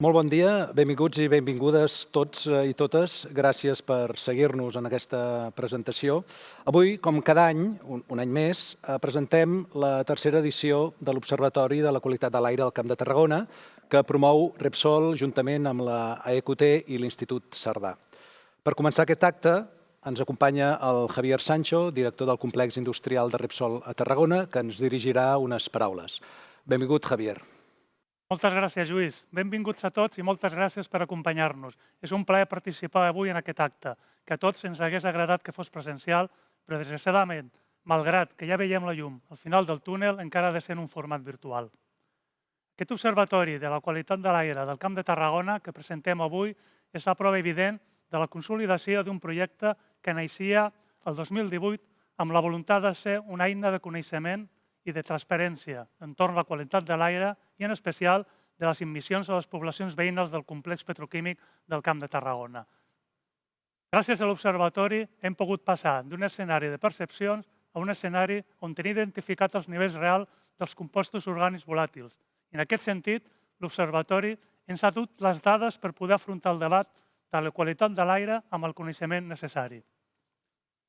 Molt bon dia, benvinguts i benvingudes tots i totes. Gràcies per seguir-nos en aquesta presentació. Avui, com cada any, un any més, presentem la tercera edició de l'Observatori de la Qualitat de l'Aire del Camp de Tarragona, que promou Repsol juntament amb la AEQT i l'Institut Cerdà. Per començar aquest acte, ens acompanya el Javier Sancho, director del complex industrial de Repsol a Tarragona, que ens dirigirà unes paraules. Benvingut, Javier. Moltes gràcies, Lluís. Benvinguts a tots i moltes gràcies per acompanyar-nos. És un plaer participar avui en aquest acte, que a tots ens hagués agradat que fos presencial, però desgraciadament, malgrat que ja veiem la llum al final del túnel, encara ha de ser en un format virtual. Aquest observatori de la qualitat de l'aire del Camp de Tarragona que presentem avui és la prova evident de la consolidació d'un projecte que naixia el 2018 amb la voluntat de ser una eina de coneixement i de transparència entorn la qualitat de l'aire i en especial de les emissions a les poblacions veïnes del complex petroquímic del Camp de Tarragona. Gràcies a l'observatori hem pogut passar d'un escenari de percepcions a un escenari on tenim identificat els nivells reals dels compostos orgànics volàtils. I en aquest sentit, l'observatori ens ha dut les dades per poder afrontar el debat de la qualitat de l'aire amb el coneixement necessari.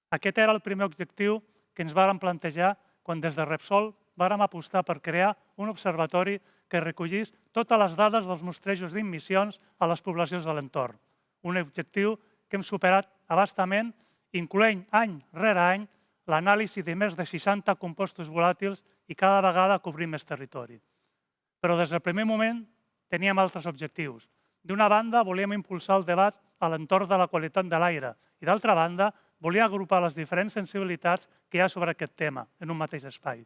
Aquest era el primer objectiu que ens vàrem plantejar quan des de Repsol vàrem apostar per crear un observatori que recollís totes les dades dels mostrejos d'emissions a les poblacions de l'entorn. Un objectiu que hem superat a bastament, incloent any rere any l'anàlisi de més de 60 compostos volàtils i cada vegada cobrim més territori. Però des del primer moment teníem altres objectius. D'una banda, volíem impulsar el debat a l'entorn de la qualitat de l'aire i d'altra banda, volia agrupar les diferents sensibilitats que hi ha sobre aquest tema en un mateix espai.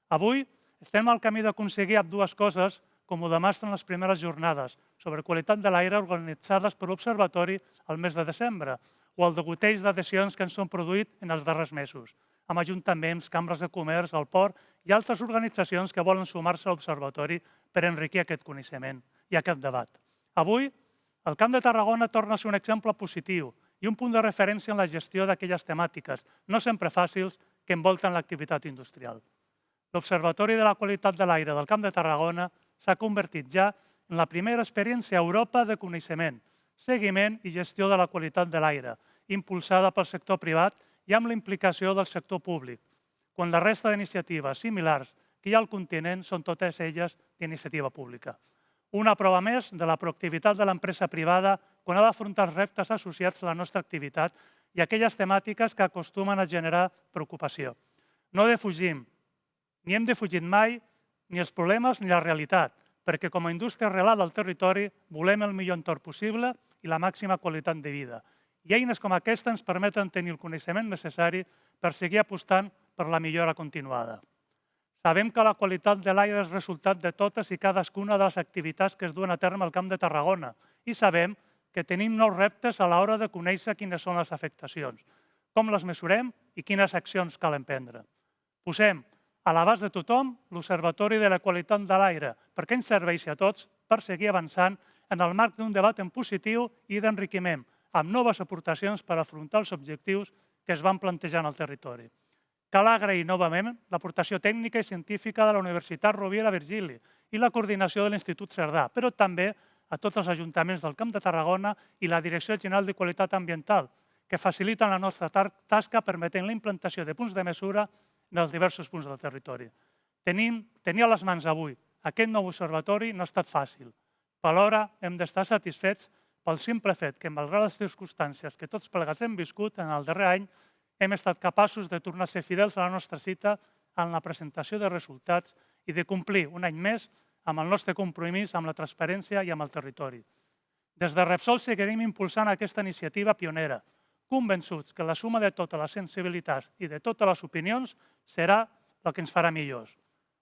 Avui estem al camí d'aconseguir ambdues coses, com ho demostren les primeres jornades sobre qualitat de l'aire organitzades per l'Observatori al mes de desembre o el degoteig d'adhesions que ens són produït en els darrers mesos, amb ajuntaments, cambres de comerç, el port i altres organitzacions que volen sumar-se a l'Observatori per enriquir aquest coneixement i aquest debat. Avui, el Camp de Tarragona torna a ser un exemple positiu i un punt de referència en la gestió d'aquelles temàtiques, no sempre fàcils, que envolten l'activitat industrial. L'Observatori de la Qualitat de l'Aire del Camp de Tarragona s'ha convertit ja en la primera experiència a Europa de coneixement, seguiment i gestió de la qualitat de l'aire, impulsada pel sector privat i amb la implicació del sector públic, quan la resta d'iniciatives similars que hi ha al continent són totes elles d'iniciativa pública. Una prova més de la proactivitat de l'empresa privada quan ha d'afrontar els reptes associats a la nostra activitat i aquelles temàtiques que acostumen a generar preocupació. No defugim, ni hem defugit mai, ni els problemes ni la realitat, perquè com a indústria arrelada al territori volem el millor entorn possible i la màxima qualitat de vida. I eines com aquesta ens permeten tenir el coneixement necessari per seguir apostant per la millora continuada. Sabem que la qualitat de l'aire és resultat de totes i cadascuna de les activitats que es duen a terme al Camp de Tarragona i sabem que tenim nous reptes a l'hora de conèixer quines són les afectacions, com les mesurem i quines accions cal emprendre. Posem a l'abast de tothom l'Observatori de la Qualitat de l'Aire perquè ens serveixi a tots per seguir avançant en el marc d'un debat en positiu i d'enriquiment, amb noves aportacions per afrontar els objectius que es van plantejar en el territori. Cal agrair novament l'aportació tècnica i científica de la Universitat Rovira Virgili i la coordinació de l'Institut Cerdà, però també a tots els ajuntaments del Camp de Tarragona i la Direcció General de Qualitat Ambiental, que faciliten la nostra tasca permetent la implantació de punts de mesura en els diversos punts del territori. Tenir a les mans avui aquest nou observatori no ha estat fàcil, però alhora hem d'estar satisfets pel simple fet que, malgrat les circumstàncies que tots plegats hem viscut en el darrer any, hem estat capaços de tornar a ser fidels a la nostra cita en la presentació de resultats i de complir un any més amb el nostre compromís amb la transparència i amb el territori. Des de Repsol seguirem impulsant aquesta iniciativa pionera, convençuts que la suma de totes les sensibilitats i de totes les opinions serà el que ens farà millors.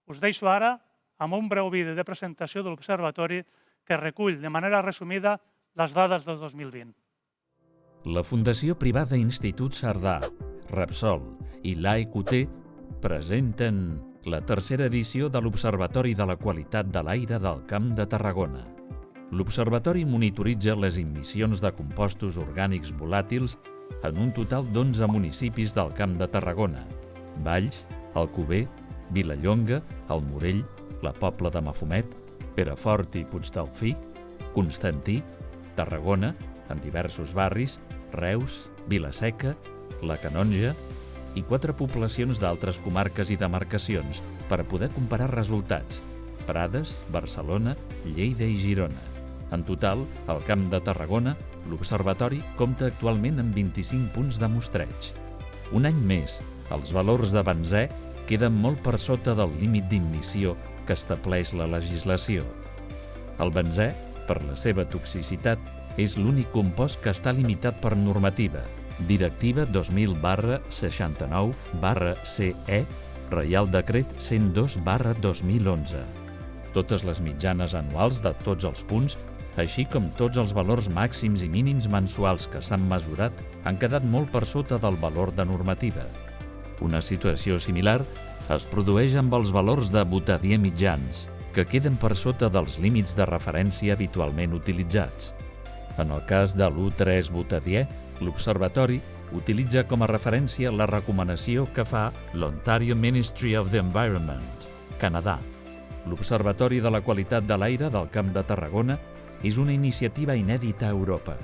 Us deixo ara amb un breu vídeo de presentació de l'Observatori que recull de manera resumida les dades del 2020. La Fundació Privada Institut Cerdà, Repsol i l'AEQT presenten la tercera edició de l'Observatori de la Qualitat de l'Aire del Camp de Tarragona. L'Observatori monitoritza les emissions de compostos orgànics volàtils en un total d'11 municipis del Camp de Tarragona: Valls, Alcover, Vilallonga, el Morell, la Pobla de Mafumet, Perafort i Puigdelfí, Constantí, Tarragona, en diversos barris, Reus, Vila-seca, la Canonja i 4 poblacions d'altres comarques i demarcacions per poder comparar resultats: Prades, Barcelona, Lleida i Girona. En total, al Camp de Tarragona, l'Observatori compta actualment amb 25 punts de mostreig. Un any més, els valors de benzè queden molt per sota del límit d'ignició que estableix la legislació. El benzè, per la seva toxicitat, és l'únic compost que està limitat per normativa, Directiva 2000/69/CE, Reial Decret 102/2011. Totes les mitjanes anuals de tots els punts, així com tots els valors màxims i mínims mensuals que s'han mesurat, han quedat molt per sota del valor de normativa. Una situació similar es produeix amb els valors de butadiè mitjans, que queden per sota dels límits de referència habitualment utilitzats. En el cas de l'1,3-butadiè, l'Observatori utilitza com a referència la recomanació que fa l'Ontario Ministry of the Environment, Canadà. L'Observatori de la Qualitat de l'Aire del Camp de Tarragona és una iniciativa inèdita a Europa.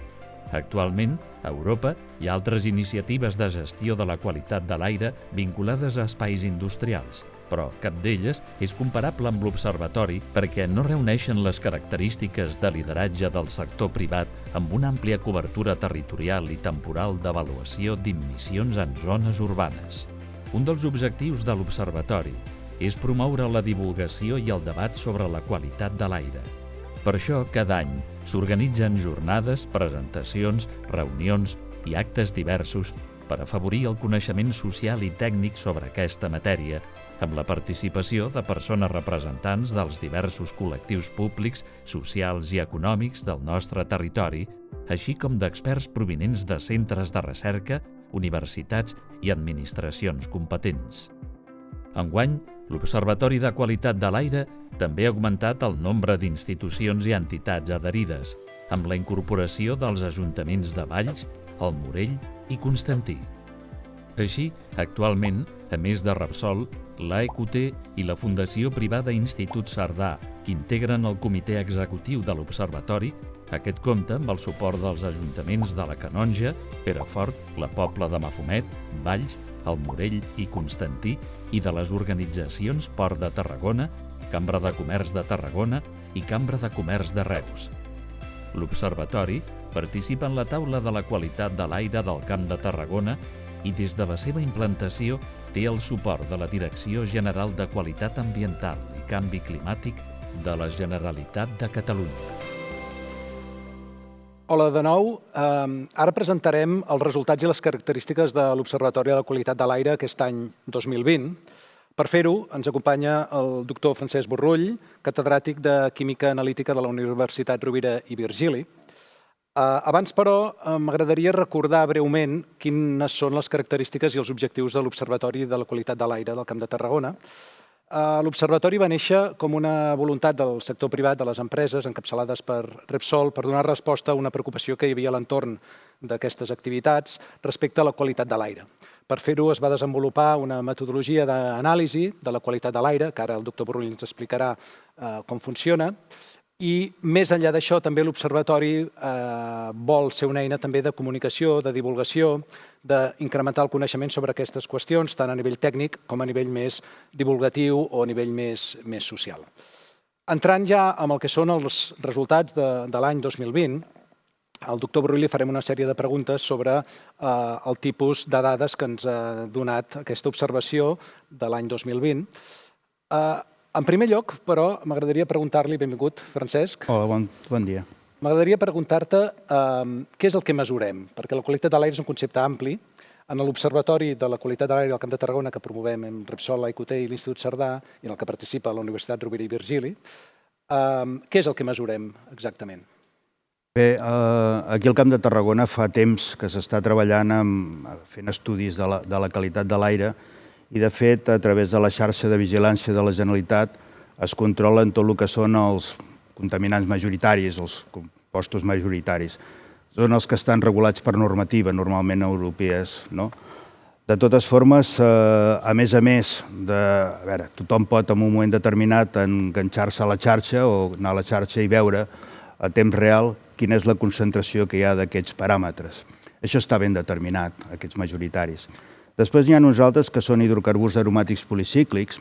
Actualment, a Europa hi ha altres iniciatives de gestió de la qualitat de l'aire vinculades a espais industrials, però cap d'elles és comparable amb l'Observatori perquè no reuneixen les característiques de lideratge del sector privat amb una àmplia cobertura territorial i temporal d'avaluació d'emissions en zones urbanes. Un dels objectius de l'Observatori és promoure la divulgació i el debat sobre la qualitat de l'aire. Per això, cada any s'organitzen jornades, presentacions, reunions i actes diversos per afavorir el coneixement social i tècnic sobre aquesta matèria, amb la participació de persones representants dels diversos col·lectius públics, socials i econòmics del nostre territori, així com d'experts provinents de centres de recerca, universitats i administracions competents. Enguany, l'Observatori de Qualitat de l'Aire també ha augmentat el nombre d'institucions i entitats adherides, amb la incorporació dels ajuntaments de Valls, el Morell i Constantí. Així, actualment, a més de Repsol, l'AEQT i la Fundació Privada Institut Cerdà, que integren el comitè executiu de l'Observatori, aquest compta amb el suport dels ajuntaments de la Canonja, Perafort, la Pobla de Mafumet, Valls, el Morell i Constantí i de les organitzacions Port de Tarragona, Cambra de Comerç de Tarragona i Cambra de Comerç de Reus. L'Observatori participa en la taula de la qualitat de l'aire del Camp de Tarragona i des de la seva implantació té el suport de la Direcció General de Qualitat Ambiental i Canvi Climàtic de la Generalitat de Catalunya. Hola de nou. Ara presentarem els resultats i les característiques de l'Observatori de la Qualitat de l'Aire aquest any 2020. Per fer-ho, ens acompanya el doctor Francesc Borrull, catedràtic de Química Analítica de la Universitat Rovira i Virgili. Abans, però, m'agradaria recordar breument quines són les característiques i els objectius de l'Observatori de la Qualitat de l'Aire del Camp de Tarragona. L'Observatori va néixer com una voluntat del sector privat, de les empreses, encapçalades per Repsol, per donar resposta a una preocupació que hi havia a l'entorn d'aquestes activitats respecte a la qualitat de l'aire. Per fer-ho es va desenvolupar una metodologia d'anàlisi de la qualitat de l'aire, que ara el doctor Borrull ens explicarà com funciona, i més enllà d'això també l'Observatori vol ser una eina també de comunicació, de divulgació, d'incrementar el coneixement sobre aquestes qüestions, tant a nivell tècnic com a nivell més divulgatiu o a nivell més social. Entrant ja amb el que són els resultats de l'any 2020, al doctor Borrull li farem una sèrie de preguntes sobre el tipus de dades que ens ha donat aquesta observació de l'any 2020. En primer lloc, però, m'agradaria preguntar-li, benvingut, Francesc. Hola, bon dia. M'agradaria preguntar-te què és el que mesurem, perquè la qualitat de l'aire és un concepte ampli. En l'Observatori de la Qualitat de l'Aire del Camp de Tarragona, que promovem amb Repsol, l'AEQT i l'Institut Cerdà, i en el que participa la Universitat Rovira i Virgili, què és el que mesurem exactament? Bé, aquí al Camp de Tarragona fa temps que s'està treballant fent estudis de la qualitat de l'aire i, de fet, a través de la xarxa de vigilància de la Generalitat es controlen tot el que són els contaminants majoritaris, els compostos majoritaris. Són els que estan regulats per normativa, normalment europees. De totes formes, a més, tothom pot en un moment determinat enganxar-se a la xarxa o anar a la xarxa i veure a temps real quina és la concentració que hi ha d'aquests paràmetres. Això està ben determinat, aquests majoritaris. Després hi ha uns altres que són hidrocarburs aromàtics policíclics.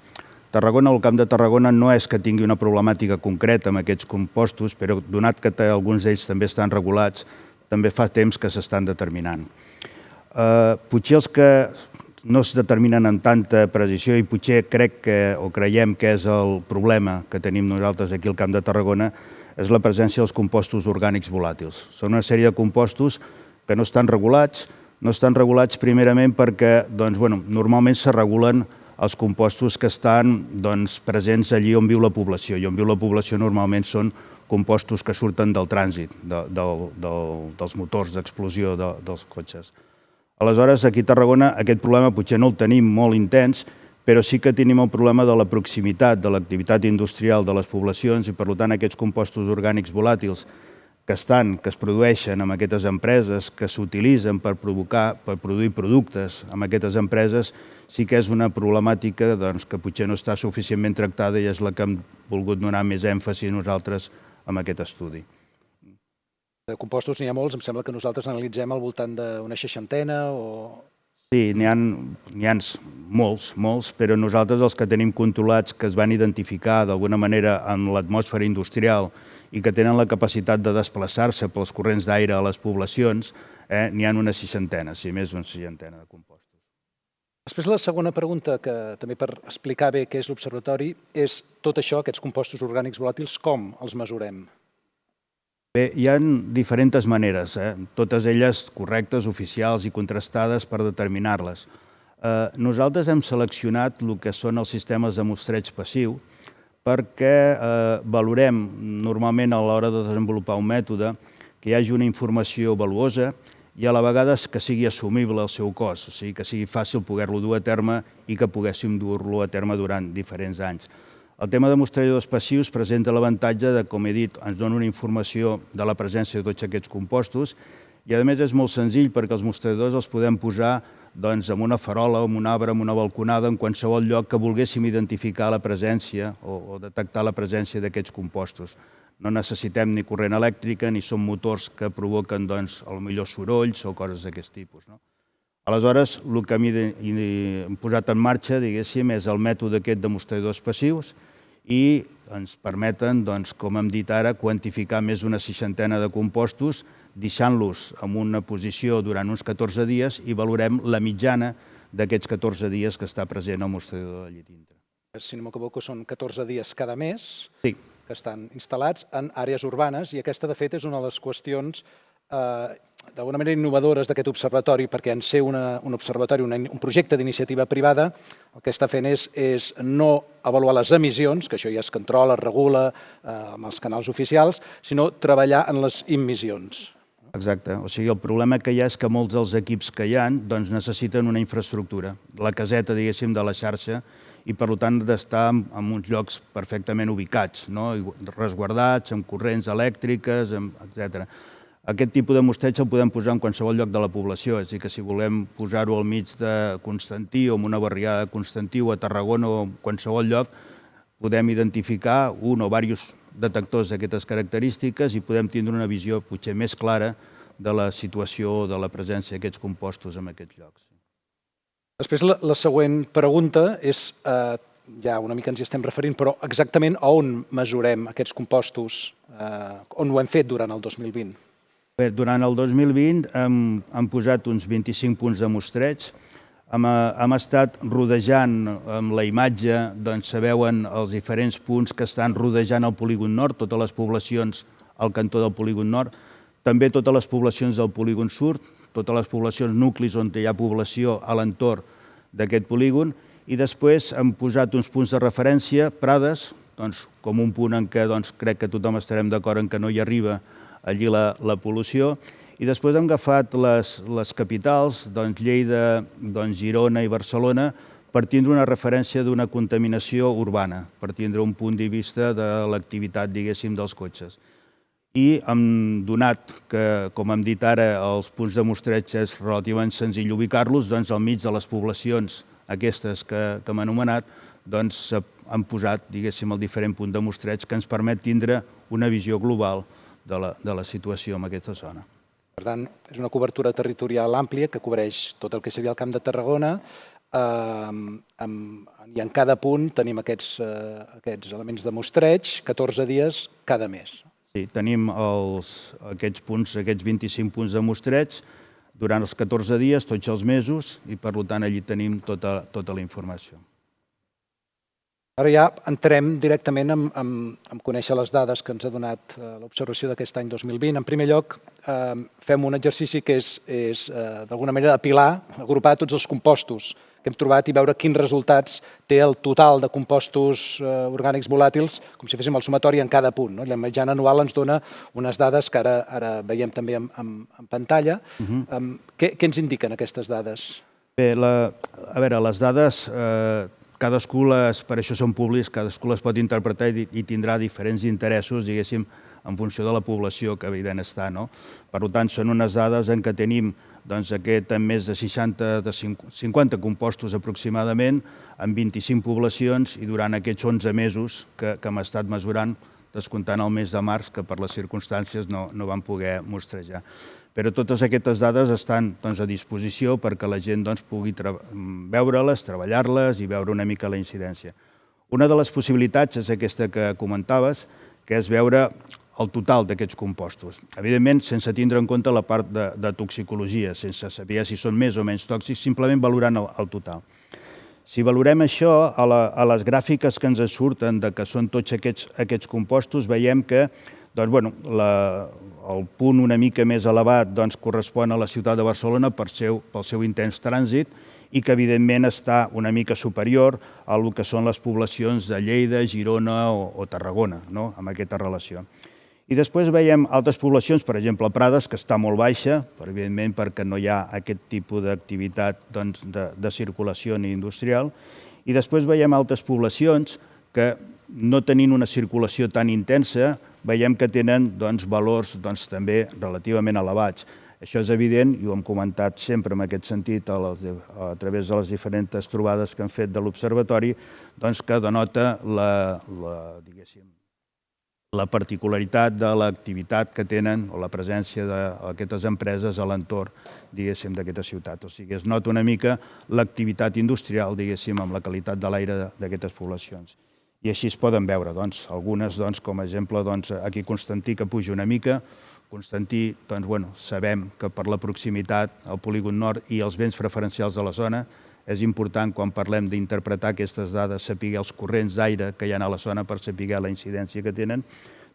Tarragona, el Camp de Tarragona, no és que tingui una problemàtica concreta amb aquests compostos, però donat que alguns d'ells també estan regulats, també fa temps que s'estan determinant. Potser els que no es determinen amb tanta precisió i potser crec que o creiem que és el problema que tenim nosaltres aquí al Camp de Tarragona és la presència dels compostos orgànics volàtils. Són una sèrie de compostos que no estan regulats primerament perquè normalment se regulen els compostos que estan presents allí on viu la població, i on viu la població normalment són compostos que surten del trànsit, dels motors d'explosió dels cotxes. Aleshores, aquí a Tarragona aquest problema potser no el tenim molt intens, però sí que tenim el problema de la proximitat de l'activitat industrial de les poblacions i, per tant, aquests compostos orgànics volàtils que es produeixen en aquestes empreses, que s'utilitzen per produir productes en aquestes empreses, sí que és una problemàtica que potser no està suficientment tractada i és la que hem volgut donar més èmfasi nosaltres en aquest estudi. De compostos n'hi ha molts, em sembla que nosaltres analitzem al voltant d'una 60 o... Sí, n'hi ha molts, però nosaltres els que tenim controlats, que es van identificar d'alguna manera en l'atmosfera industrial i que tenen la capacitat de desplaçar-se pels corrents d'aire a les poblacions, n'hi ha una 60, sí, més d'una 60 de compostos. Després la segona pregunta, que també per explicar bé què és l'observatori, és tot això, aquests compostos orgànics volàtils, com els mesurem? Bé, hi ha diferents maneres, totes elles correctes, oficials i contrastades per determinar-les. Nosaltres hem seleccionat el que són els sistemes de mostreig passiu perquè valorem normalment a l'hora de desenvolupar un mètode que hi hagi una informació valuosa i a la vegada que sigui assumible el seu cost, o sigui que sigui fàcil poder-lo dur a terme i que poguéssim dur-lo a terme durant diferents anys. El tema de mostradors passius presenta l'avantatge de, com he dit, ens dona una informació de la presència de tots aquests compostos i, a més, és molt senzill perquè els mostradors els podem posar en una farola, en un arbre, en una balconada, en qualsevol lloc que volguéssim identificar la presència o detectar la presència d'aquests compostos. No necessitem ni corrent elèctrica ni són motors que provoquen, potser sorolls o coses d'aquest tipus. Aleshores, el que hem posat en marxa, diguéssim, és el mètode aquest de mostradors passius i ens permeten, com hem dit ara, quantificar més d'una 60 de compostos, deixant-los en una posició durant uns 14 dies i valorem la mitjana d'aquests 14 dies que està present al mostrador de Lletinta. Si no m'equivoco, són 14 dies cada mes que estan instal·lats en àrees urbanes i aquesta, de fet, és una de les qüestions d'alguna manera innovadores d'aquest observatori, perquè en ser un observatori, un projecte d'iniciativa privada, el que està fent és no avaluar les emissions, que això ja es controla, es regula amb els canals oficials, sinó treballar en les immissions. Exacte. O sigui, el problema que hi ha és que molts dels equips que hi ha necessiten una infraestructura, la caseta, diguéssim, de la xarxa, i per tant d'estar en uns llocs perfectament ubicats, resguardats, amb corrents elèctriques, etc. Aquest tipus de mostreig el podem posar en qualsevol lloc de la població, és a dir, que si volem posar-ho al mig de Constantí o en una barriada de Constantí o a Tarragona o en qualsevol lloc, podem identificar un o diversos detectors d'aquestes característiques i podem tindre una visió potser més clara de la situació o de la presència d'aquests compostos en aquests llocs. Després, la següent pregunta és, ja una mica ens hi estem referint, però exactament on mesurem aquests compostos, on ho hem fet durant el 2020? Bé, durant el 2020 hem posat uns 25 punts de mostreig. Hem estat rodejant amb la imatge, se veuen els diferents punts que estan rodejant el polígon nord, totes les poblacions al cantó del polígon nord, també totes les poblacions del polígon sud, totes les poblacions nuclis on hi ha població a l'entorn d'aquest polígon, i després hem posat uns punts de referència, prades, com un punt en què crec que tothom estarem d'acord en que no hi arriba allí la pol·lució, i després hem agafat les capitals, Lleida, Girona i Barcelona, per tindre una referència d'una contaminació urbana, per tindre un punt de vista de l'activitat, diguéssim, dels cotxes. I hem donat que, com hem dit ara, els punts de mostreig és relativament senzill ubicar-los, al mig de les poblacions aquestes que hem anomenat, hem posat, diguéssim, el diferent punt de mostreig que ens permet tindre una visió global de la situació en aquesta zona. Per tant, és una cobertura territorial àmplia que cobreix tot el que seria el Camp de Tarragona i en cada punt tenim aquests elements de mostreig, 14 dies cada mes. Sí, tenim aquests 25 punts de mostreig durant els 14 dies, tots els mesos, i per tant allí tenim tota la informació. Ara ja entrem directament en conèixer les dades que ens ha donat l'observació d'aquest any 2020. En primer lloc, fem un exercici que és d'alguna manera apilar, agrupar tots els compostos que hem trobat i veure quins resultats té el total de compostos orgànics volàtils, com si féssim el sumatori en cada punt. La mitjana anual ens dona unes dades que ara veiem també en pantalla. Què ens indiquen aquestes dades? Bé, a veure, les dades, cadascú, per això són públics, cadascú les pot interpretar i tindrà diferents interessos, diguéssim, en funció de la població que evident està. Per tant, són unes dades en què tenim més de 50 compostos aproximadament, en 25 poblacions i durant aquests 11 mesos que hem estat mesurant, descomptant el mes de març, que per les circumstàncies no van poder mostrejar. Però totes aquestes dades estan a disposició perquè la gent pugui veure-les, treballar-les i veure una mica la incidència. Una de les possibilitats és aquesta que comentaves, que és veure el total d'aquests compostos. Evidentment, sense tindre en compte la part de toxicologia, sense saber si són més o menys tòxics, simplement valorant el total. Si valorem això, a les gràfiques que ens surten que són tots aquests compostos, veiem que el punt una mica més elevat correspon a la ciutat de Barcelona pel seu intens trànsit i que evidentment està una mica superior al que són les poblacions de Lleida, Girona o Tarragona, amb aquesta relació. I després veiem altres poblacions, per exemple, Prades, que està molt baixa, evidentment perquè no hi ha aquest tipus d'activitat de circulació ni industrial, i després veiem altres poblacions que, no tenint una circulació tan intensa, veiem que tenen valors també relativament elevats. Això és evident, i ho hem comentat sempre en aquest sentit a través de les diferents trobades que hem fet de l'Observatori, que denota la particularitat de l'activitat que tenen o la presència d'aquestes empreses a l'entorn, diguéssim, d'aquesta ciutat. O sigui, es nota una mica l'activitat industrial, diguéssim, amb la qualitat de l'aire d'aquestes poblacions. I així es poden veure, algunes, com a exemple, aquí Constantí, que puja una mica. Constantí, sabem que per la proximitat al polígon nord i els béns preferencials de la zona, és important, quan parlem d'interpretar aquestes dades, saber els corrents d'aire que hi ha a la zona per saber la incidència que tenen,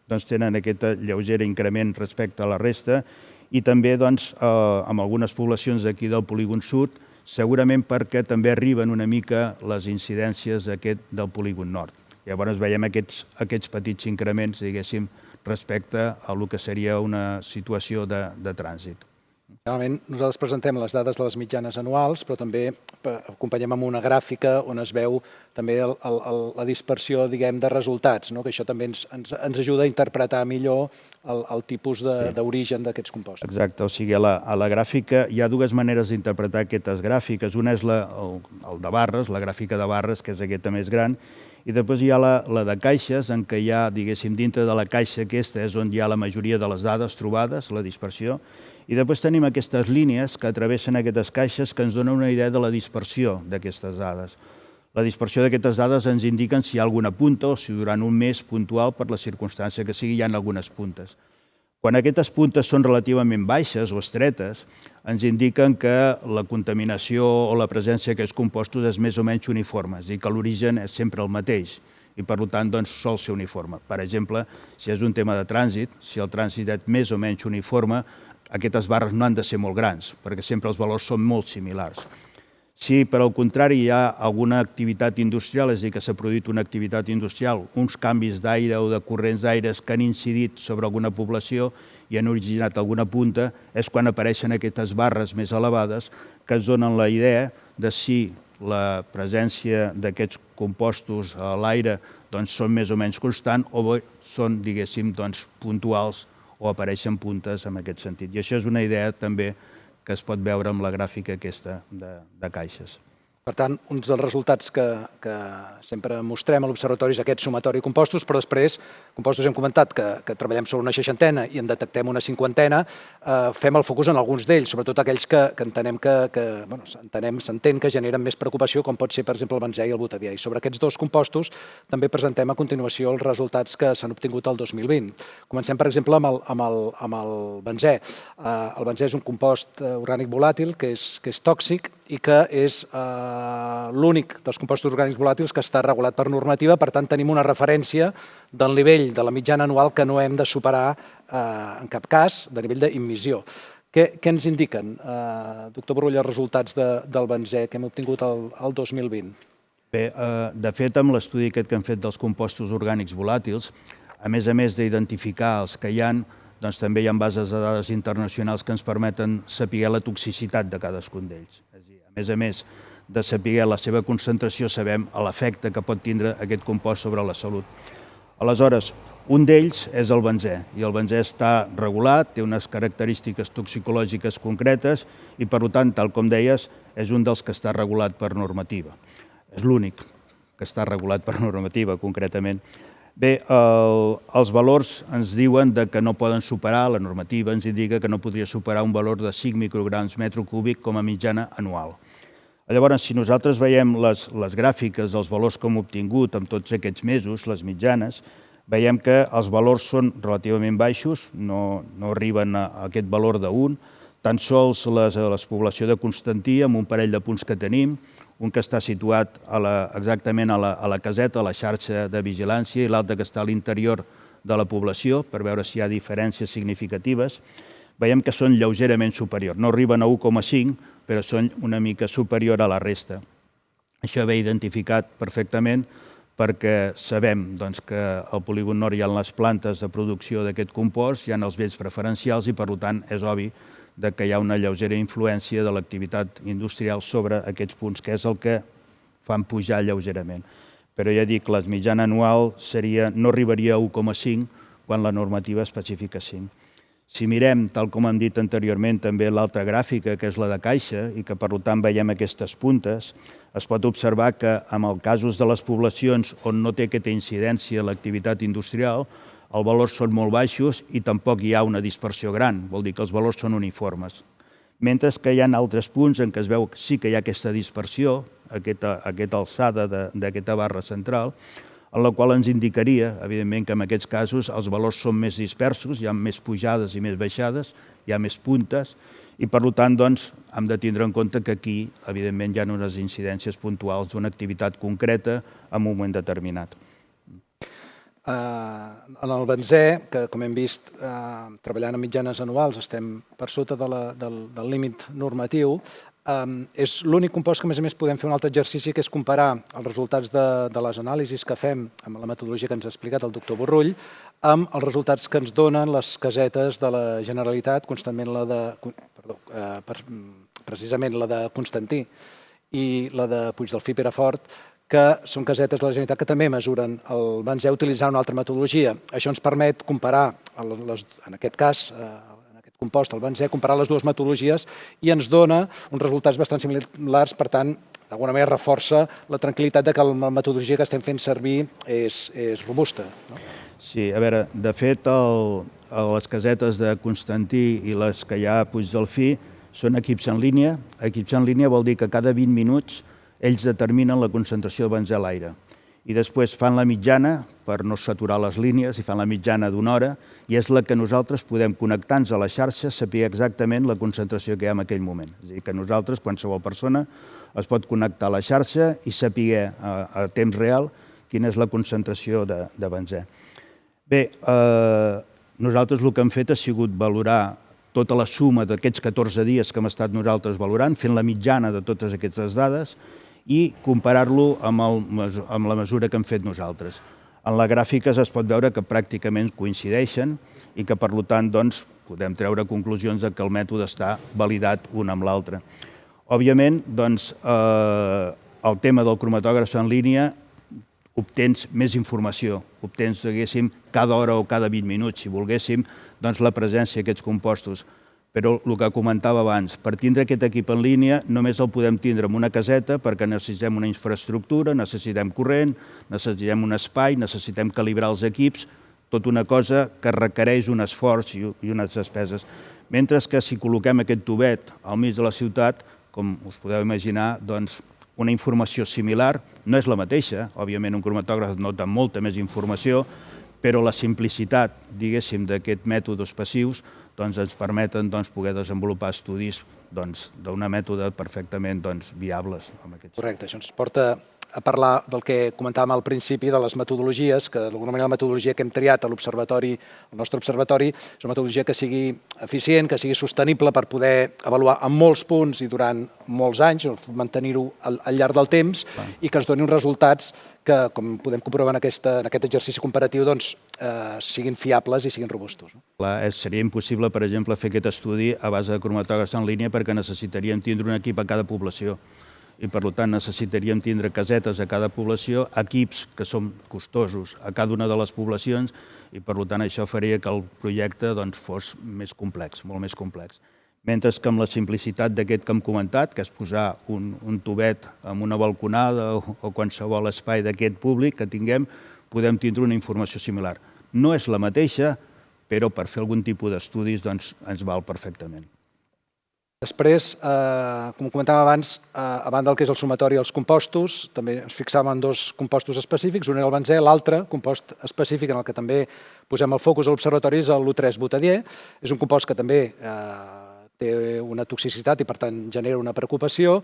tenen aquest lleuger increment respecte a la resta, i també amb algunes poblacions d'aquí del polígon sud, segurament perquè també arriben una mica les incidències del polígon nord. Llavors veiem aquests petits increments, diguéssim, respecte a el que seria una situació de trànsit. Generalment nosaltres presentem les dades de les mitjanes anuals, però també acompanyem amb una gràfica on es veu també la dispersió, diguem, de resultats, que això també ens ajuda a interpretar millor el tipus d'origen d'aquests compostos. Exacte, o sigui, a la gràfica hi ha dues maneres d'interpretar aquestes gràfiques. Una és el de barres, la gràfica de barres, que és aquesta més gran, i després hi ha la de caixes, en què hi ha, diguéssim, dintre de la caixa aquesta és on hi ha la majoria de les dades trobades, la dispersió, i després tenim aquestes línies que travessen aquestes caixes que ens donen una idea de la dispersió d'aquestes dades. La dispersió d'aquestes dades ens indiquen si hi ha alguna punta o si durant un mes puntual, per la circumstància que sigui, hi ha algunes puntes. Quan aquestes puntes són relativament baixes o estretes, ens indiquen que la contaminació o la presència d'aquests compostos és més o menys uniforme, és a dir, que l'origen és sempre el mateix i, per tant, sol ser uniforme. Per exemple, si és un tema de trànsit, si el trànsit és més o menys uniforme, aquestes barres no han de ser molt grans, perquè sempre els valors són molt similars. Si, per al contrari, hi ha alguna activitat industrial, és a dir, que s'ha produït una activitat industrial, uns canvis d'aire o de corrents d'aires que han incidit sobre alguna població i han originat alguna punta, és quan apareixen aquestes barres més elevades que ens donen la idea de si la presència d'aquests compostos a l'aire són més o menys constant o bé són, diguéssim, puntuals o apareixen puntes en aquest sentit. I això és una idea també que es pot veure amb la gràfica aquesta de caixes. Per tant, uns dels resultats que sempre mostrem a l'Observatori és aquest sumatori de compostos, però després, compostos hem comentat que treballem sobre una 60ena i en detectem una 50ena, fem el focus en alguns d'ells, sobretot aquells que entenem s'entén que generen més preocupació, com pot ser, per exemple, el benzè i el butadiè. I sobre aquests dos compostos també presentem a continuació els resultats que s'han obtingut el 2020. Comencem, per exemple, amb el benzè. El benzè és un compost orgànic volàtil que és tòxic i que és l'únic dels compostos orgànics volàtils que està regulat per normativa, per tant tenim una referència del nivell de la mitjana anual que no hem de superar en cap cas de nivell d'immissió. Què ens indiquen, doctor Brull, els resultats del benzè que hem obtingut el 2020? Bé, de fet, amb l'estudi aquest que hem fet dels compostos orgànics volàtils, a més d'identificar els que hi ha, doncs també hi ha bases de dades internacionals que ens permeten saber la toxicitat de cadascun d'ells. A més de saber la seva concentració, sabem l'efecte que pot tindre aquest compost sobre la salut. Aleshores, un d'ells és el benzè, i el benzè està regulat, té unes característiques toxicològiques concretes i, per tant, tal com deies, és un dels que està regulat per normativa. És l'únic que està regulat per normativa, concretament. Bé, els valors ens diuen que no poden superar, la normativa ens indica que no podria superar un valor de 5 micrograms metre cúbic com a mitjana anual. Llavors, si nosaltres veiem les gràfiques dels valors que hem obtingut en tots aquests mesos, les mitjanes, veiem que els valors són relativament baixos, no arriben a aquest valor d'1, tan sols la població de Constantí, amb un parell de punts que tenim, un que està situat exactament a la caseta, a la xarxa de vigilància, i l'altre que està a l'interior de la població, per veure si hi ha diferències significatives, veiem que són lleugerament superiors. No arriben a 1,5, però són una mica superior a la resta. Això ve identificat perfectament perquè sabem que al polígon nord hi ha les plantes de producció d'aquest compost, hi ha els vells preferencials i, per tant, és obvi que hi ha una lleugera influència de l'activitat industrial sobre aquests punts, que és el que fan pujar lleugerament. Però ja dic, la mitjana anual no arribaria a 1,5 quan la normativa especifica 5. Si mirem, tal com hem dit anteriorment, també l'altra gràfica, que és la de caixa, i que per tant veiem aquestes puntes, es pot observar que en els casos de les poblacions on no té aquesta incidència l'activitat industrial, els valors són molt baixos i tampoc hi ha una dispersió gran, vol dir que els valors són uniformes. Mentre que hi ha altres punts en què es veu que sí que hi ha aquesta dispersió, aquesta alçada d'aquesta barra central, en la qual ens indicaria, evidentment, que en aquests casos els valors són més dispersos, hi ha més pujades i més baixades, hi ha més puntes, i per tant hem de tindre en compte que aquí, evidentment, hi ha unes incidències puntuals d'una activitat concreta en un moment determinat. En el benzè, que com hem vist, treballant en mitjanes anuals, estem per sota del límit normatiu, és l'únic compost que, a més, podem fer un altre exercici, que és comparar els resultats de les anàlisis que fem amb la metodologia que ens ha explicat el doctor Borrull amb els resultats que ens donen les casetes de la Generalitat, precisament la de Constantí i la de Puigdelfí i Perafort, que són casetes de la Generalitat que també mesuren el benzè utilitzant una altra metodologia. Això ens permet comparar, en aquest cas, compost, el benzè, comparar les dues metodologies i ens dona uns resultats bastant similars, per tant, d'alguna manera reforça la tranquil·litat que la metodologia que estem fent servir és robusta. Sí, a veure, de fet, les casetes de Constantí i les que hi ha a Puigdelfí són equips en línia. Equips en línia vol dir que cada 20 minuts ells determinen la concentració de benzè a l'aire. I després fan la mitjana, per no saturar les línies, i fan la mitjana d'una hora, i és la que nosaltres podem connectar-nos a la xarxa, saber exactament la concentració que hi ha en aquell moment. És a dir, que nosaltres, qualsevol persona, es pot connectar a la xarxa i saber a temps real quina és la concentració de benzè. Bé, nosaltres el que hem fet ha sigut valorar tota la suma d'aquests 14 dies que hem estat nosaltres valorant, fent la mitjana de totes aquestes dades, i comparar-lo amb la mesura que hem fet nosaltres. En la gràfica es pot veure que pràcticament coincideixen i que, per tant, podem treure conclusions que el mètode està validat un amb l'altre. Òbviament, el tema del cromatògraf en línia obtens més informació, obtens, diguéssim, cada hora o cada 20 minuts, si volguéssim, la presència d'aquests compostos. però el que comentava abans, per tindre aquest equip en línia només el podem tindre en una caseta perquè necessitem una infraestructura, necessitem corrent, necessitem un espai, necessitem calibrar els equips, tota una cosa que requereix un esforç i unes despeses. Mentre que si col·loquem aquest tubet al mig de la ciutat, com us podeu imaginar, doncs una informació similar, no és la mateixa, òbviament un cromatògraf nota molta més informació, però la simplicitat, diguéssim, d'aquests mètodes passius ens permeten poder desenvolupar estudis d'un mètode perfectament viables. Correcte, això ens porta a parlar del que comentàvem al principi, de les metodologies, que d'alguna manera la metodologia que hem triat a l'observatori, al nostre observatori, és una metodologia que sigui eficient, que sigui sostenible per poder avaluar en molts punts i durant molts anys, mantenir-ho al llarg del temps i que ens doni uns resultats que, com podem comprovar en aquest exercici comparatiu, siguin fiables i siguin robustos. Seria impossible, per exemple, fer aquest estudi a base de cromatògrafs en línia perquè necessitaríem tindre un equip a cada població. I, per tant, necessitaríem tindre casetes a cada població, equips que són costosos a cada una de les poblacions i, per tant, això faria que el projecte fos més complex, molt més complex. Mentre que amb la simplicitat d'aquest que hem comentat, que és posar un tubet en una balconada o qualsevol espai d'aquest públic que tinguem, podem tindre una informació similar. No és la mateixa, però per fer algun tipus d'estudis ens val perfectament. Després, com comentàvem abans, a banda del que és el sumatori i els compostos, també ens fixàvem en dos compostos específics, un era el benzè, l'altre compost específic en el que també posem el focus a l'observatori és l'U3-butadiè. És un compost que també té una toxicitat i, per tant, genera una preocupació.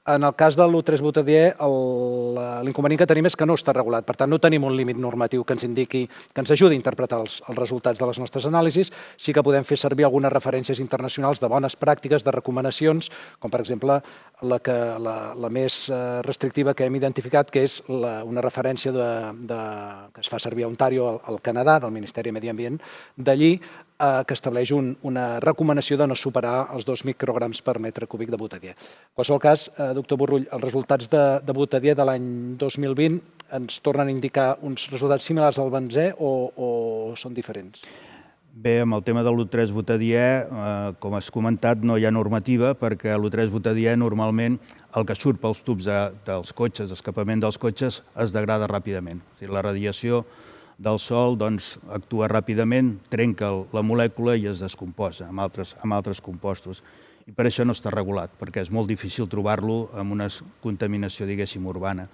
En el cas de l'U3-butadiè, l'inconvenient que tenim és que no està regulat. Per tant, no tenim un límit normatiu que ens indiqui, que ens ajudi a interpretar els resultats de les nostres anàlisis. Sí que podem fer servir algunes referències internacionals de bones pràctiques, de recomanacions, com per exemple la més restrictiva que hem identificat, que és una referència que es fa servir a Ontario, al Canadà, del Ministeri de Medi Ambient d'allí, que estableix una recomanació de no superar els 2 micrograms per metre cúbic de butadiè. En qualsevol cas, doctor Burrull, els resultats de butadiè de l'any 2020 ens tornen a indicar uns resultats similars al benzè o són diferents? Bé, amb el tema de l'U3-butadiè, com has comentat, no hi ha normativa perquè l'U3-butadiè normalment el que surt pels tubs dels cotxes, l'escapament dels cotxes, es degrada ràpidament. La radiació del sol actua ràpidament, trenca la molècula i es descomposa amb altres compostos. I per això no està regulat, perquè és molt difícil trobar-lo amb una contaminació, diguéssim, urbana.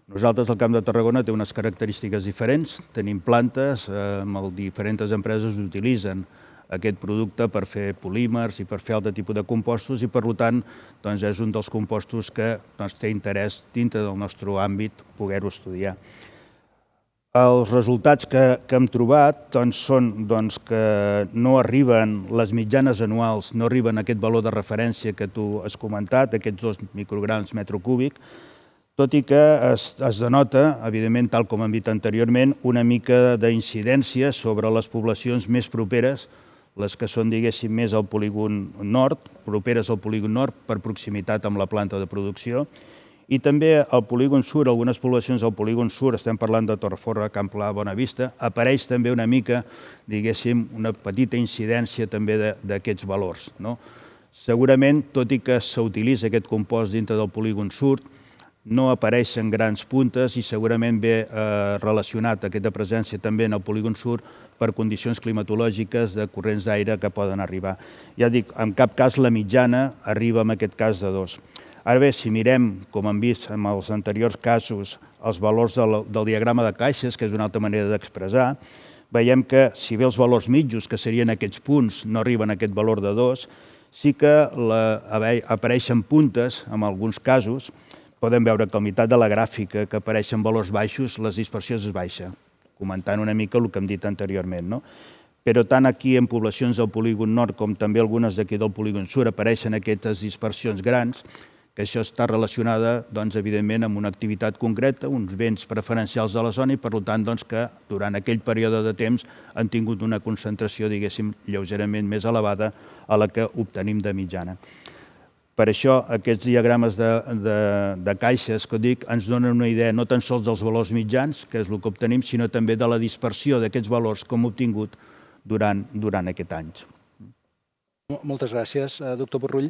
Nosaltres, el Camp de Tarragona, té unes característiques diferents. Tenim plantes, amb diferents empreses utilitzen aquest producte per fer polímers i per fer altre tipus de compostos i, per tant, és un dels compostos que té interès dintre del nostre àmbit poder-ho estudiar. Els resultats que hem trobat són que no arriben, les mitjanes anuals no arriben a aquest valor de referència que tu has comentat, aquests 2 micrograms metre cúbic, tot i que es denota, evidentment, tal com hem dit anteriorment, una mica d'incidència sobre les poblacions més properes, les que són, diguéssim, més al polígon nord, properes al polígon nord per proximitat amb la planta de producció, i també al polígon sud, algunes poblacions al polígon sud, estem parlant de Torreforra, Camplà, Bonavista, apareix també una mica, diguéssim, una petita incidència també d'aquests valors. Segurament, tot i que s'utilitza aquest compost dintre del polígon sud, no apareixen grans puntes i segurament ve relacionat aquesta presència també en el polígon sud per condicions climatològiques de corrents d'aire que poden arribar. Ja dic, en cap cas la mitjana arriba en aquest cas de 2. Ara bé, si mirem, com hem vist en els anteriors casos, els valors del diagrama de caixes, que és una altra manera d'expressar, veiem que si bé els valors mitjos, que serien aquests punts, no arriben a aquest valor de 2, sí que apareixen puntes, en alguns casos, podem veure que a la meitat de la gràfica que apareixen valors baixos, les dispersions es baixa, comentant una mica el que hem dit anteriorment. Però tant aquí en poblacions del polígon nord com també algunes d'aquí del polígon sud apareixen aquestes dispersions grans, que això està relacionada, evidentment, amb una activitat concreta, uns vents preferencials de la zona i, per tant, que durant aquell període de temps han tingut una concentració, diguéssim, lleugerament més elevada a la que obtenim de mitjana. Per això, aquests diagrames de caixes que dic ens donen una idea no tan sols dels valors mitjans, que és el que obtenim, sinó també de la dispersió d'aquests valors com obtingut durant aquest any. Moltes gràcies, doctor Borrull.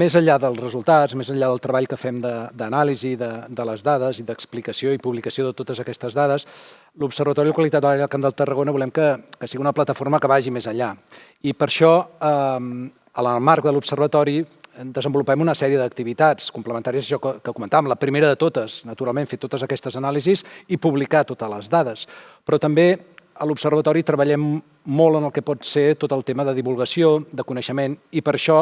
Més enllà dels resultats, més enllà del treball que fem d'anàlisi de les dades i d'explicació i publicació de totes aquestes dades, l'Observatori de Qualitat de l'Aire del Camp de Tarragona volem que sigui una plataforma que vagi més enllà. I per això, en el marc de l'Observatori, desenvolupem una sèrie d'activitats complementàries a això que comentàvem. La primera de totes, naturalment, fer totes aquestes anàlisis i publicar totes les dades. Però també a l'Observatori treballem molt en el que pot ser tot el tema de divulgació, de coneixement, i per això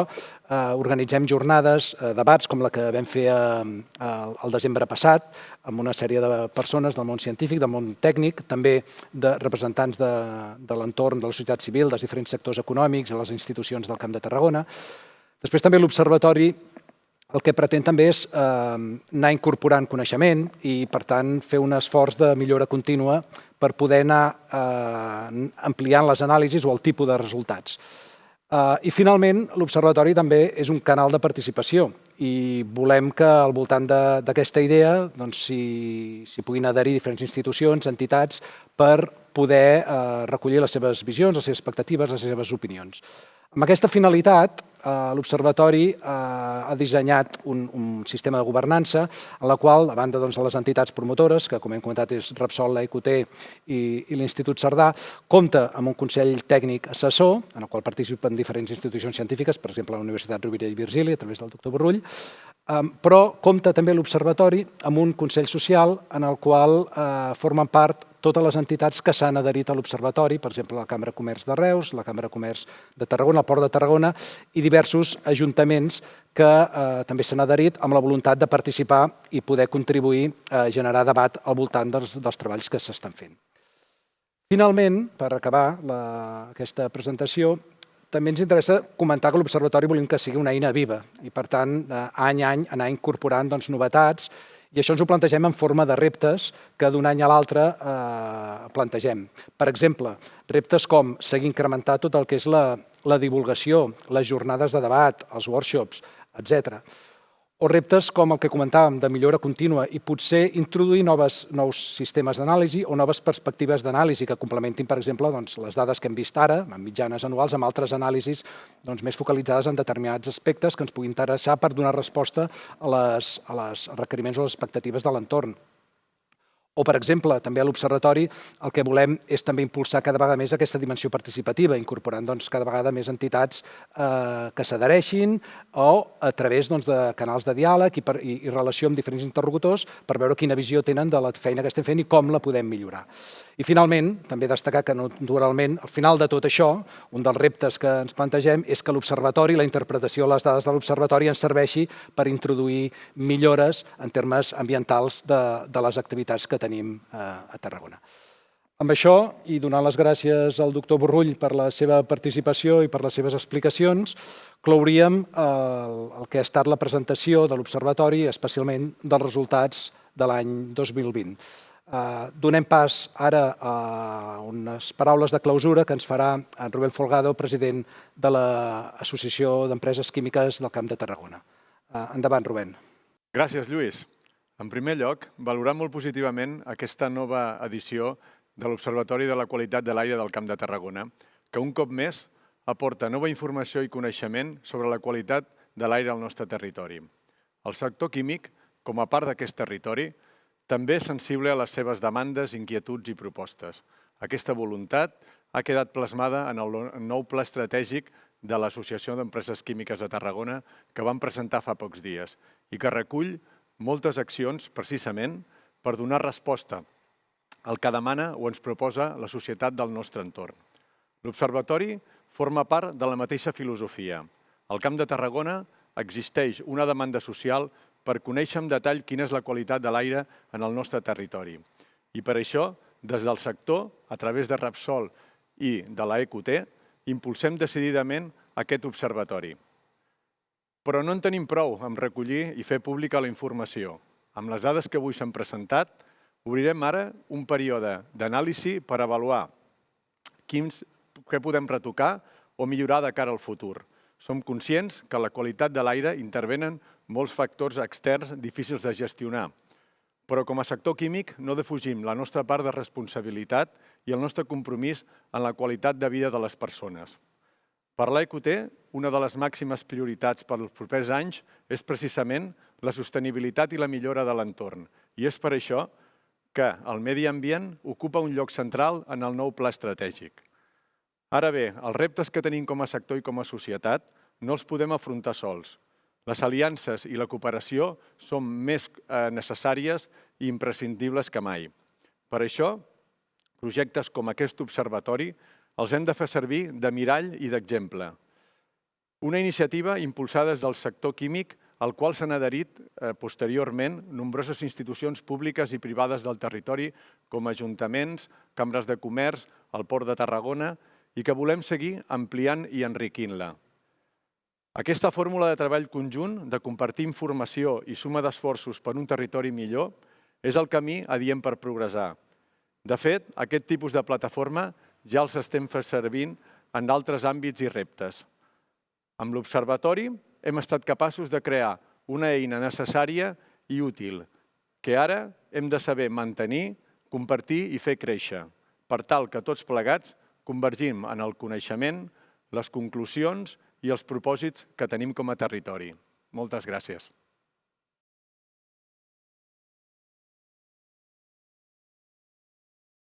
organitzem jornades, debats, com la que vam fer el desembre passat, amb una sèrie de persones del món científic, del món tècnic, també de representants de l'entorn, de la societat civil, dels diferents sectors econòmics, de les institucions del Camp de Tarragona. Després també l'Observatori el que pretén també és anar incorporant coneixement i, per tant, fer un esforç de millora contínua per poder anar ampliant les anàlisis o el tipus de resultats. I, finalment, l'Observatori també és un canal de participació i volem que al voltant d'aquesta idea s'hi puguin adherir diferents institucions, entitats, per poder recollir les seves visions, les seves expectatives, les seves opinions. Amb aquesta finalitat, l'Observatori ha dissenyat un sistema de governança en la qual, a banda de les entitats promotores, que com hem comentat és Repsol, l'EQT i l'Institut Cerdà, compta amb un Consell Tècnic Assessor, en el qual participen diferents institucions científiques, per exemple la Universitat Rovira i Virgili, a través del doctor Borrull, però compta també l'Observatori amb un Consell Social en el qual formen part totes les entitats que s'han adherit a l'Observatori, per exemple, la Cambra de Comerç de Reus, la Cambra de Comerç de Tarragona, el Port de Tarragona i diversos ajuntaments que també s'han adherit amb la voluntat de participar i poder contribuir a generar debat al voltant dels treballs que s'estan fent. Finalment, per acabar aquesta presentació, també ens interessa comentar que l'Observatori volem que sigui una eina viva i, per tant, any a any anar incorporant novetats. I això ens ho plantegem en forma de reptes que d'un any a l'altre plantegem. Per exemple, reptes com seguir incrementant tot el que és la divulgació, les jornades de debat, els workshops, etc. O reptes com el que comentàvem de millora contínua i potser introduir nous sistemes d'anàlisi o noves perspectives d'anàlisi que complementin, per exemple, les dades que hem vist ara, amb mitjanes anuals, amb altres anàlisis més focalitzades en determinats aspectes que ens puguin interessar per donar resposta als requeriments o les expectatives de l'entorn. O, per exemple, també a l'Observatori el que volem és també impulsar cada vegada més aquesta dimensió participativa, incorporant cada vegada més entitats que s'adhereixin o a través de canals de diàleg i relació amb diferents interlocutors per veure quina visió tenen de la feina que estem fent i com la podem millorar. I, finalment, també destacar que, naturalment, al final de tot això, un dels reptes que ens plantegem és que l'Observatori, la interpretació de les dades de l'Observatori ens serveixi per introduir millores en termes ambientals de les activitats que tenim a Tarragona. Amb això, i donant les gràcies al doctor Borrull per la seva participació i per les seves explicacions, clouríem el que ha estat la presentació de l'Observatori, especialment dels resultats de l'any 2020. Donem pas ara a unes paraules de clausura que ens farà en Rubén Folgado, president de l'Associació d'Empreses Químiques del Camp de Tarragona. Endavant, Rubén. Gràcies, Lluís. En primer lloc, valorar molt positivament aquesta nova edició de l'Observatori de la Qualitat de l'Aire del Camp de Tarragona, que un cop més aporta nova informació i coneixement sobre la qualitat de l'aire al nostre territori. El sector químic, com a part d'aquest territori, també és sensible a les seves demandes, inquietuds i propostes. Aquesta voluntat ha quedat plasmada en el nou pla estratègic de l'Associació d'Empreses Químiques de Tarragona que vam presentar fa pocs dies i que recull moltes accions precisament per donar resposta al que demana o ens proposa la societat del nostre entorn. L'Observatori forma part de la mateixa filosofia. Al Camp de Tarragona existeix una demanda social per conèixer en detall quina és la qualitat de l'aire en el nostre territori. I per això, des del sector, a través de Repsol i de l'EQT, impulsem decididament aquest observatori. Però no en tenim prou amb recollir i fer pública la informació. Amb les dades que avui s'han presentat, obrirem ara un període d'anàlisi per avaluar què podem retocar o millorar de cara al futur. Som conscients que en la qualitat de l'aire intervenen molts factors externs difícils de gestionar, però com a sector químic no defugim la nostra part de responsabilitat i el nostre compromís en la qualitat de vida de les persones. Per l'EQT, una de les màximes prioritats per als propers anys és precisament la sostenibilitat i la millora de l'entorn. I és per això que el medi ambient ocupa un lloc central en el nou pla estratègic. Ara bé, els reptes que tenim com a sector i com a societat no els podem afrontar sols. Les aliances i la cooperació són més necessàries i imprescindibles que mai. Per això, projectes com aquest observatori els hem de fer servir de mirall i d'exemple. Una iniciativa impulsada des del sector químic al qual s'han adherit posteriorment nombroses institucions públiques i privades del territori com ajuntaments, cambres de comerç, el Port de Tarragona i que volem seguir ampliant i enriquint-la. Aquesta fórmula de treball conjunt, de compartir informació i suma d'esforços per un territori millor, és el camí adient per progressar. De fet, aquest tipus de plataforma ja els estem fent servir en d'altres àmbits i reptes. Amb l'Observatori hem estat capaços de crear una eina necessària i útil que ara hem de saber mantenir, compartir i fer créixer, per tal que tots plegats convergim en el coneixement, les conclusions i els propòsits que tenim com a territori. Moltes gràcies.